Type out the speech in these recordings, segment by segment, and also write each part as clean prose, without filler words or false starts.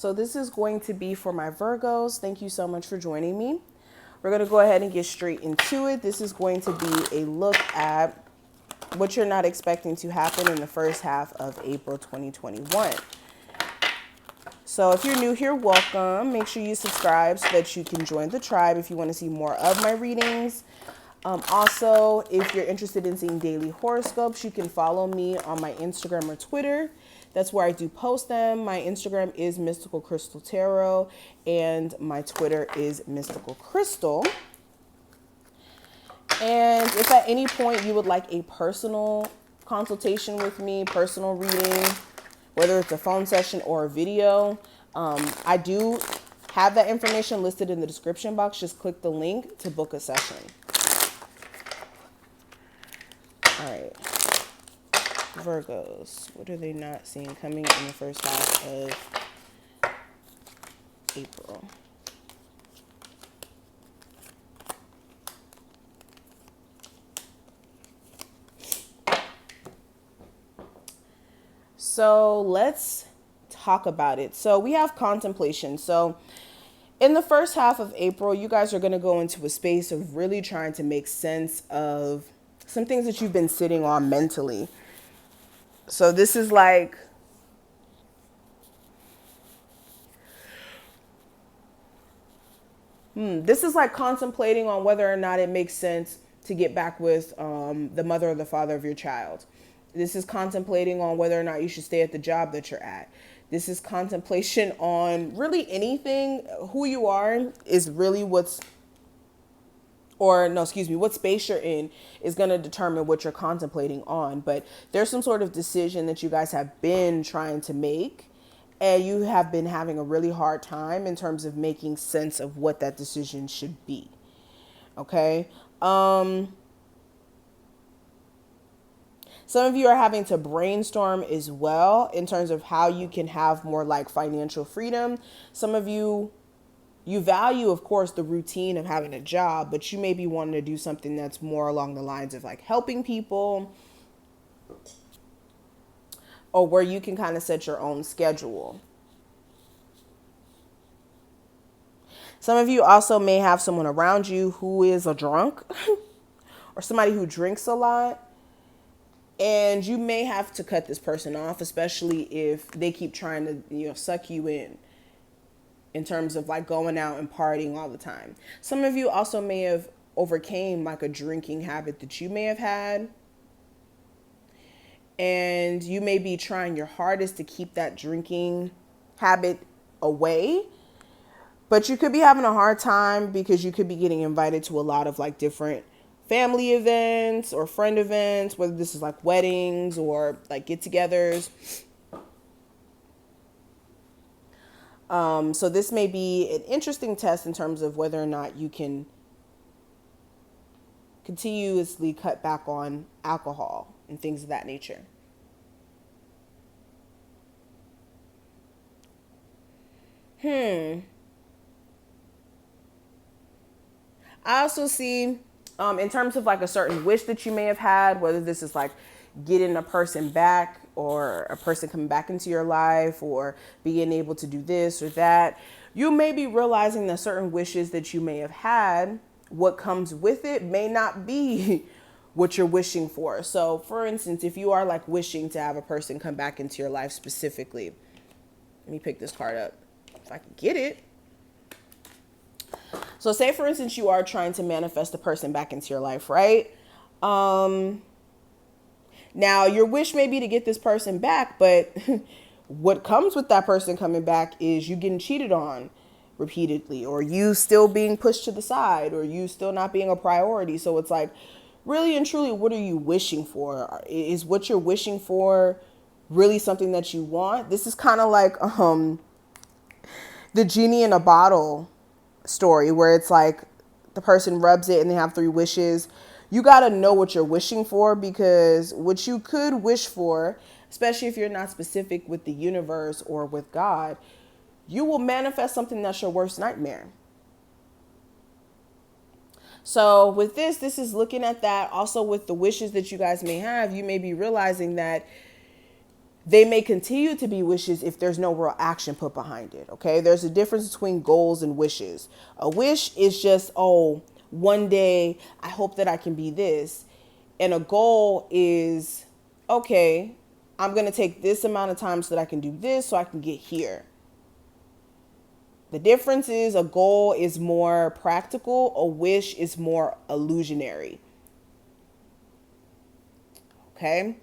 So this is going to be for my Virgos. Thank you so much for joining me. We're going to go ahead and get straight into it. This is going to be a look at what you're not expecting to happen in the first half of April 2021. So if you're new here, welcome. Make sure you subscribe so that you can join the tribe if you want to see more of my readings. Also, if you're interested in seeing daily horoscopes, you can follow me on my Instagram or Twitter. That's where I do post them. My Instagram is Mystical Crystal Tarot and my Twitter is Mystical Crystal. And if at any point you would like a personal consultation with me, personal reading, whether it's a phone session or a video, I do have that information listed in the description box. Just click the link to book a session. All right. Virgos, what are they not seeing coming in the first half of April? So let's talk about it. So we have contemplation. So in the first half of April, you guys are going to go into a space of really trying to make sense of some things that you've been sitting on mentally. So this is like contemplating on whether or not it makes sense to get back with the mother or the father of your child. This is contemplating on whether or not you should stay at the job that you're at. This is contemplation on really anything. Who you are is really what space you're in is going to determine what you're contemplating on. But there's some sort of decision that you guys have been trying to make, and you have been having a really hard time in terms of making sense of what that decision should be. Okay. Some of you are having to brainstorm as well in terms of how you can have more like financial freedom. Some of you value, of course, the routine of having a job, but you may be wanting to do something that's more along the lines of like helping people, or where you can kind of set your own schedule. Some of you also may have someone around you who is a drunk or somebody who drinks a lot. And you may have to cut this person off, especially if they keep trying to, suck you in terms of like going out and partying all the time. Some of you also may have overcame like a drinking habit that you may have had. And you may be trying your hardest to keep that drinking habit away. But you could be having a hard time because you could be getting invited to a lot of like different family events or friend events, whether this is like weddings or like get-togethers. So this may be an interesting test in terms of whether or not you can continuously cut back on alcohol and things of that nature. I also see, in terms of like a certain wish that you may have had, whether this is like getting a person back or a person coming back into your life or being able to do this or that, you may be realizing that certain wishes that you may have had, what comes with it may not be what you're wishing for. So for instance, if you are like wishing to have a person come back into your life specifically, let me pick this card up if I can get it. So say, for instance, you are trying to manifest a person back into your life, right? Now, your wish may be to get this person back, but what comes with that person coming back is you getting cheated on repeatedly, or you still being pushed to the side, or you still not being a priority. So it's like, really and truly, what are you wishing for? Is what you're wishing for really something that you want? This is kind of like the genie in a bottle story, where it's like the person rubs it and they have 3 wishes. You got to know what you're wishing for, because what you could wish for, especially if you're not specific with the universe or with God, you will manifest something that's your worst nightmare. So with this is looking at that. Also with the wishes that you guys may have, you may be realizing that They may continue to be wishes if there's no real action put behind it. Okay. There's a difference between goals and wishes. A wish is just, oh, one day I hope that I can be this. And a goal is, okay, I'm going to take this amount of time so that I can do this so I can get here. The difference is a goal is more practical, a wish is more illusionary. Okay?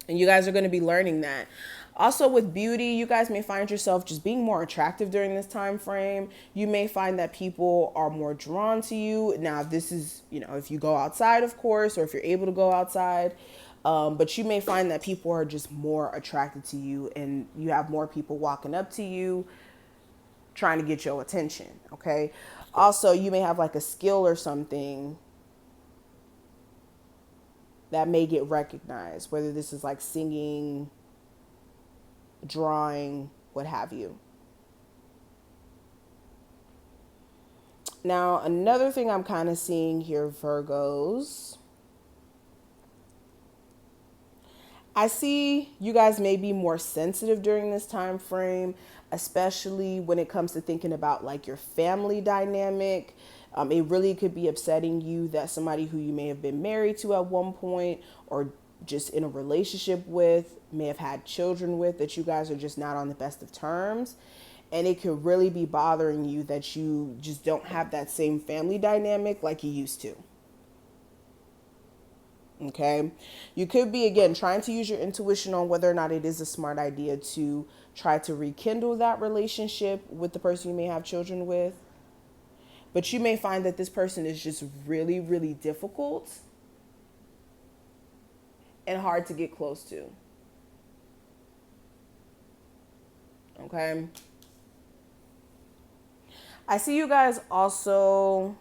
And you guys are going to be learning that. Also with beauty, you guys may find yourself just being more attractive during this time frame. You may find that people are more drawn to you. Now, this is, if you go outside, of course, or if you're able to go outside. But you may find that people are just more attracted to you and you have more people walking up to you trying to get your attention. Okay. Also, you may have like a skill or something that may get recognized, whether this is like singing, drawing, what have you. Now, another thing I'm kind of seeing here, Virgos, I see you guys may be more sensitive during this time frame, especially when it comes to thinking about like your family dynamic. It really could be upsetting you that somebody who you may have been married to at one point or just in a relationship with, may have had children with, that you guys are just not on the best of terms. And it could really be bothering you that you just don't have that same family dynamic like you used to. Okay. You could be, again, trying to use your intuition on whether or not it is a smart idea to try to rekindle that relationship with the person you may have children with. But you may find that this person is just really, really difficult and hard to get close to. Okay. I see you guys also.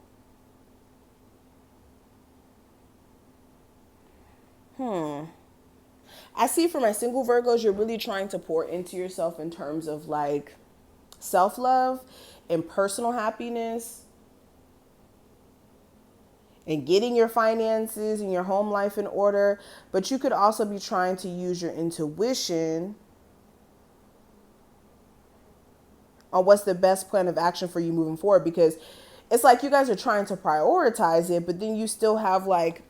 I see for my single Virgos, you're really trying to pour into yourself in terms of like self-love and personal happiness and getting your finances and your home life in order. But you could also be trying to use your intuition on what's the best plan of action for you moving forward, because it's like you guys are trying to prioritize it, but then you still have like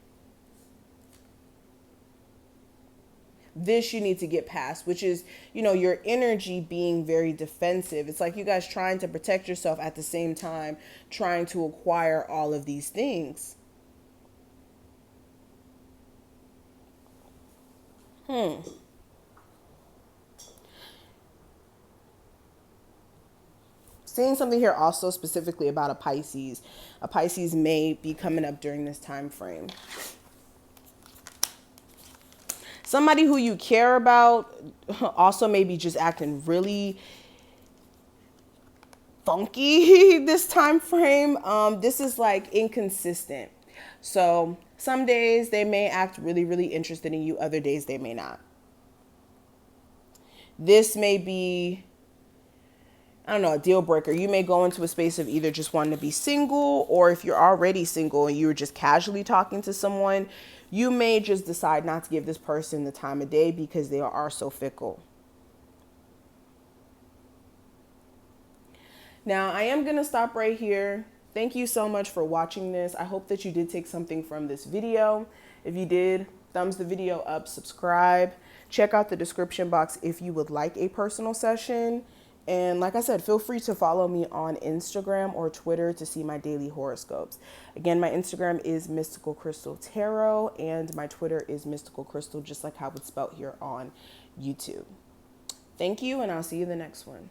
this you need to get past, which is, your energy being very defensive. It's like you guys trying to protect yourself at the same time, trying to acquire all of these things. Seeing something here also specifically about a Pisces. A Pisces may be coming up during this time frame. Somebody who you care about also may be just acting really funky this time frame. This is like inconsistent. So some days they may act really, really interested in you. Other days they may not. This may be, I don't know, a deal breaker. You may go into a space of either just wanting to be single, or if you're already single and you're just casually talking to someone, you may just decide not to give this person the time of day because they are so fickle. Now, I am going to stop right here. Thank you so much for watching this. I hope that you did take something from this video. If you did, thumbs the video up, subscribe, check out the description box if you would like a personal session. And like I said, feel free to follow me on Instagram or Twitter to see my daily horoscopes. Again, my Instagram is Mystical Crystal Tarot and my Twitter is Mystical Crystal, just like how it's spelled here on YouTube. Thank you, and I'll see you in the next one.